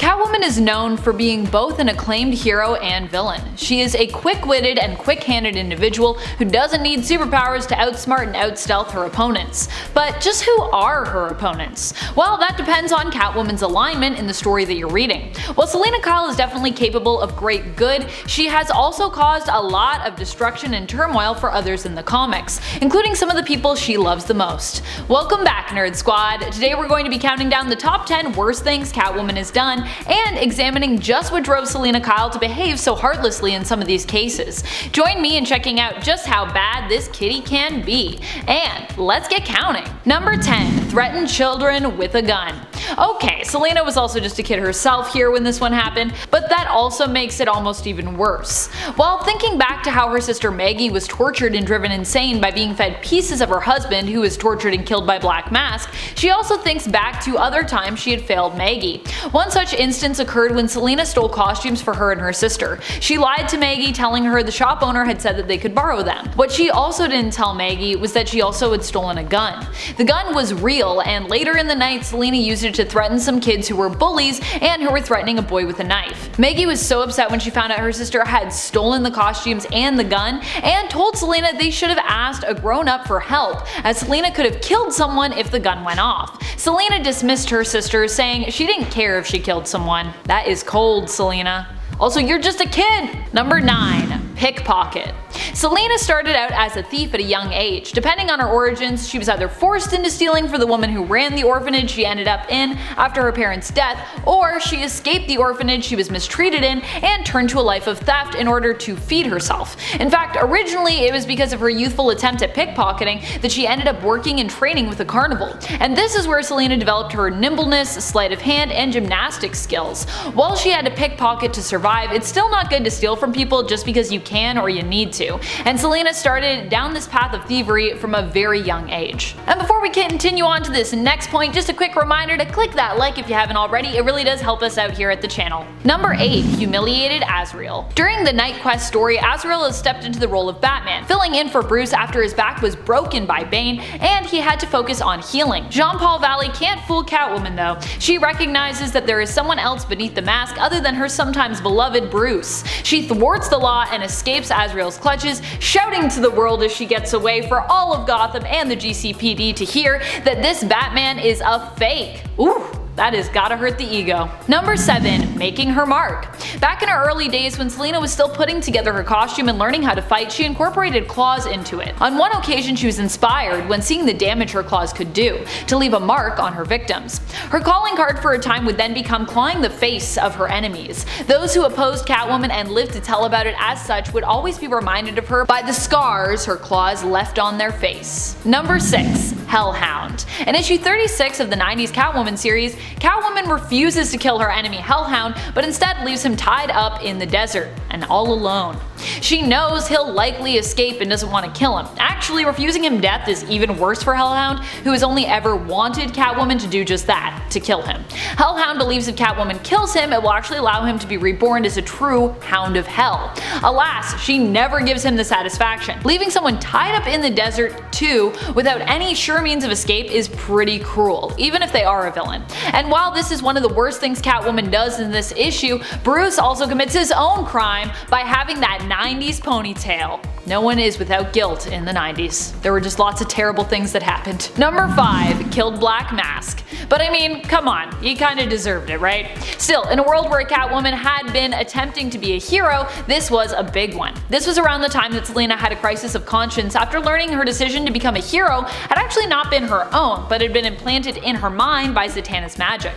Catwoman is known for being both an acclaimed hero and villain. She is a quick-witted and quick-handed individual who doesn't need superpowers to outsmart and outstealth her opponents. But just who are her opponents? Well, that depends on Catwoman's alignment in the story that you're reading. While Selina Kyle is definitely capable of great good, she has also caused a lot of destruction and turmoil for others in the comics, including some of the people she loves the most. Welcome back, Nerd Squad! Today we're going to be counting down the top 10 worst things Catwoman has done, and examining just what drove Selina Kyle to behave so heartlessly in some of these cases. Join me in checking out just how bad this kitty can be. And let's get counting. Number 10. Threaten children with a gun. Okay, Selina was also just a kid herself here when this one happened, but that also makes it almost even worse. While thinking back to how her sister Maggie was tortured and driven insane by being fed pieces of her husband who was tortured and killed by Black Mask, she also thinks back to other times she had failed Maggie. One such instance occurred when Selina stole costumes for her and her sister. She lied to Maggie, telling her the shop owner had said that they could borrow them. What she also didn't tell Maggie was that she also had stolen a gun. The gun was real, and later in the night Selina used it to threaten some kids who were bullies and who were threatening a boy with a knife. Maggie was so upset when she found out her sister had stolen the costumes and the gun, and told Selina they should have asked a grown-up for help, as Selina could have killed someone if the gun went off. Selina dismissed her sister, saying she didn't care if she killed someone. That is cold, Selina. Also, you're just a kid! Number 9. Pickpocket. Selina started out as a thief at a young age. Depending on her origins, she was either forced into stealing for the woman who ran the orphanage she ended up in after her parents' death, or she escaped the orphanage she was mistreated in and turned to a life of theft in order to feed herself. In fact, originally it was because of her youthful attempt at pickpocketing that she ended up working and training with a carnival. And this is where Selina developed her nimbleness, sleight of hand, and gymnastics skills. While she had to pickpocket to survive, it's still not good to steal from people just because you can or you need to. And Selina started down this path of thievery from a very young age. And before we continue on to this next point, just a quick reminder to click that like if you haven't already. It really does help us out here at the channel. Number 8. Humiliated Asriel. During the Night Quest story, Asriel has stepped into the role of Batman, filling in for Bruce after his back was broken by Bane and he had to focus on healing. Jean-Paul Valley can't fool Catwoman though. She recognizes that there is someone else beneath the mask other than her sometimes beloved Bruce. She thwarts the law and escapes Asriel's clutches, shouting to the world as she gets away for all of Gotham and the GCPD to hear that this Batman is a fake. Ooh. That has gotta hurt the ego. Number 7. Making her mark. Back in her early days when Selina was still putting together her costume and learning how to fight, she incorporated claws into it. On one occasion she was inspired when seeing the damage her claws could do, to leave a mark on her victims. Her calling card for a time would then become clawing the face of her enemies. Those who opposed Catwoman and lived to tell about it as such would always be reminded of her by the scars her claws left on their face. Number 6. Hellhound. In issue 36 of the 90s Catwoman series, Catwoman refuses to kill her enemy Hellhound, but instead leaves him tied up in the desert, and all alone. She knows he'll likely escape and doesn't want to kill him. Actually, refusing him death is even worse for Hellhound, who has only ever wanted Catwoman to do just that, to kill him. Hellhound believes if Catwoman kills him, it will actually allow him to be reborn as a true Hound of Hell. Alas, she never gives him the satisfaction. Leaving someone tied up in the desert, too, without any sure means of escape is pretty cruel, even if they are a villain. And while this is one of the worst things Catwoman does in this issue, Bruce also commits his own crime by having that 90s ponytail. No one is without guilt in the 90s. There were just lots of terrible things that happened. Number 5. Killed Black Mask. But I mean, come on, he kinda deserved it, right? Still, in a world where Catwoman had been attempting to be a hero, this was a big one. This was around the time that Selina had a crisis of conscience after learning her decision to become a hero had actually not been her own, but had been implanted in her mind by Zatanna's magic.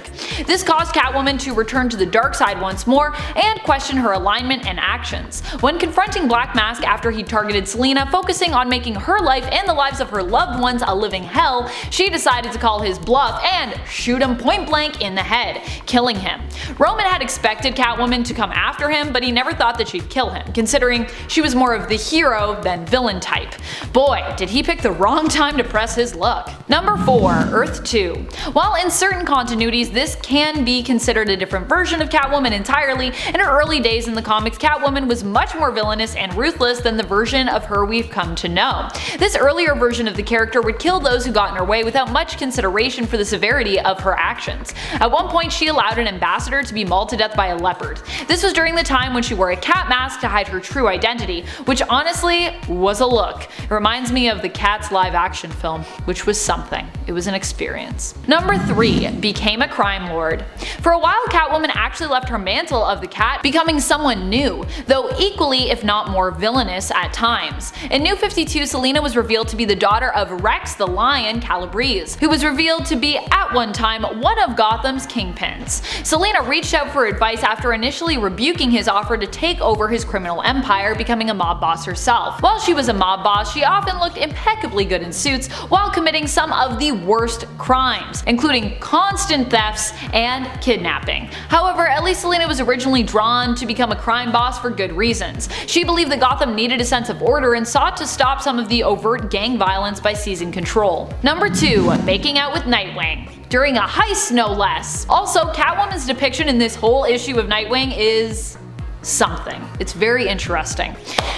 This caused Catwoman to return to the dark side once more and question her alignment and actions. When confronting Black Mask after he targeted Selina, focusing on making her life and the lives of her loved ones a living hell, she decided to call his bluff and shoot him point blank in the head, killing him. Roman had expected Catwoman to come after him, but he never thought that she'd kill him, considering she was more of the hero than villain type. Boy, did he pick the wrong time to press his luck. Number 4. Earth 2. While in certain continuities this can be considered a different version of Catwoman entirely, in her early days in the comics Catwoman was much more villainous and ruthless than the version version of her we've come to know. This earlier version of the character would kill those who got in her way without much consideration for the severity of her actions. At one point, she allowed an ambassador to be mauled to death by a leopard. This was during the time when she wore a cat mask to hide her true identity, which honestly was a look. It reminds me of the Cats live action film, which was something. It was an experience. Number 3. Became a crime lord. For a while, Catwoman actually left her mantle of the cat, becoming someone new, though equally if not more villainous at times. In New 52, Selina was revealed to be the daughter of Rex the Lion Calabrese, who was revealed to be at one time one of Gotham's kingpins. Selina reached out for advice after initially rebuking his offer to take over his criminal empire, becoming a mob boss herself. While she was a mob boss, she often looked impeccably good in suits while committing some of the worst crimes, including constant thefts and kidnapping. However, at least Selina was originally drawn to become a crime boss for good reasons. She believed that Gotham needed a sense of order and sought to stop some of the overt gang violence by seizing control. Number 2. Making out with Nightwing. During a heist, no less. Also, Catwoman's depiction in this whole issue of Nightwing is something. It's very interesting.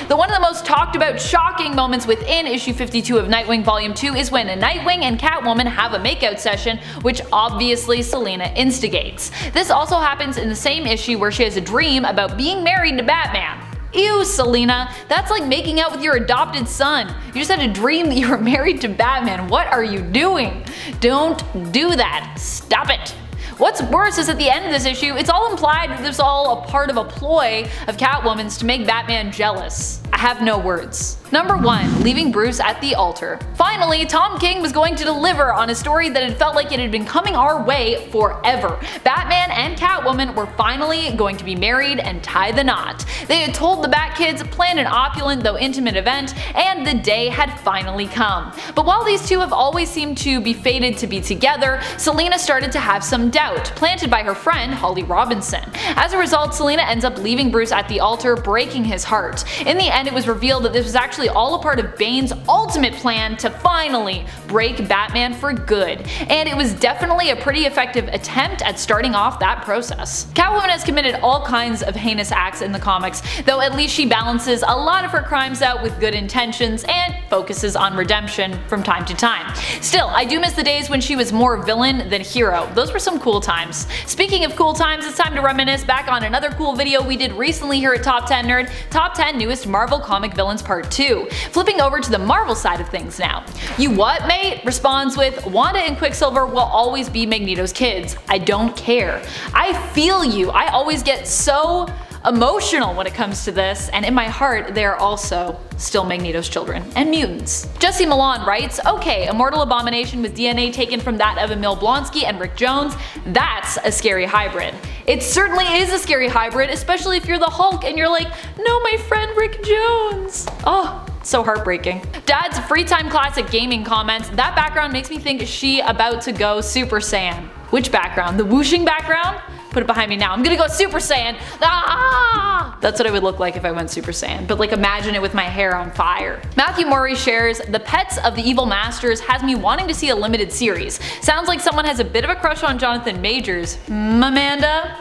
One of the most talked about shocking moments within issue 52 of Nightwing Volume 2 is when Nightwing and Catwoman have a makeout session, which obviously Selina instigates. This also happens in the same issue where she has a dream about being married to Batman. Ew, Selina, that's like making out with your adopted son. You just had a dream that you were married to Batman. What are you doing? Don't do that. Stop it. What's worse is at the end of this issue, it's all implied that this is all a part of a ploy of Catwoman's to make Batman jealous. I have no words. Number 1. Leaving Bruce at the altar. Finally, Tom King was going to deliver on a story that had felt like it had been coming our way forever. Batman and Catwoman were finally going to be married and tie the knot. They had told the Bat Kids, planned an opulent though intimate event, and the day had finally come. But while these two have always seemed to be fated to be together, Selina started to have some doubt, planted by her friend Holly Robinson. As a result, Selina ends up leaving Bruce at the altar, breaking his heart. In the end, it was revealed that this was actually all a part of Bane's ultimate plan to finally break Batman for good, and it was definitely a pretty effective attempt at starting off that process. Catwoman has committed all kinds of heinous acts in the comics, though at least she balances a lot of her crimes out with good intentions and focuses on redemption from time to time. Still, I do miss the days when she was more villain than hero. Those were some cool times. Speaking of cool times, it's time to reminisce back on another cool video we did recently here at Top 10 Nerd, Top 10 Newest Marvel Comic Villains Part 2. Flipping over to the Marvel side of things now. You what, mate? Responds with, Wanda and Quicksilver will always be Magneto's kids. I don't care. I feel you. I always get so emotional when it comes to this, and in my heart they are also still Magneto's children and mutants. Jesse Milan writes, okay, Immortal Abomination with DNA taken from that of Emil Blonsky and Rick Jones, that's a scary hybrid. It certainly is a scary hybrid, especially if you're the Hulk and you're like, no, my friend Rick Jones. Oh, so heartbreaking. Dad's free time classic gaming comments, that background makes me think is she about to go Super Saiyan. Which background? The whooshing background? Put it behind me now. I'm gonna go Super Saiyan. Ah! That's what I would look like if I went Super Saiyan, but like imagine it with my hair on fire. Matthew Murray shares, the Pets of the Evil Masters has me wanting to see a limited series. Sounds like someone has a bit of a crush on Jonathan Majors. Amanda?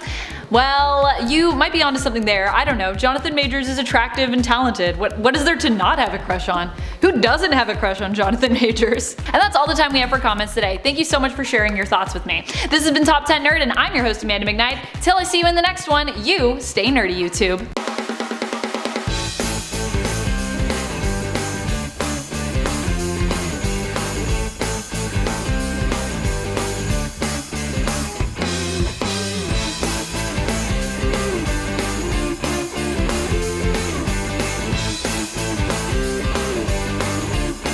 Well, you might be onto something there. I don't know. Jonathan Majors is attractive and talented. What is there to not have a crush on? Who doesn't have a crush on Jonathan Majors? And that's all the time we have for comments today. Thank you so much for sharing your thoughts with me. This has been Top 10 Nerd, and I'm your host Amanda McKnight. Till I see you in the next one, you stay nerdy, YouTube.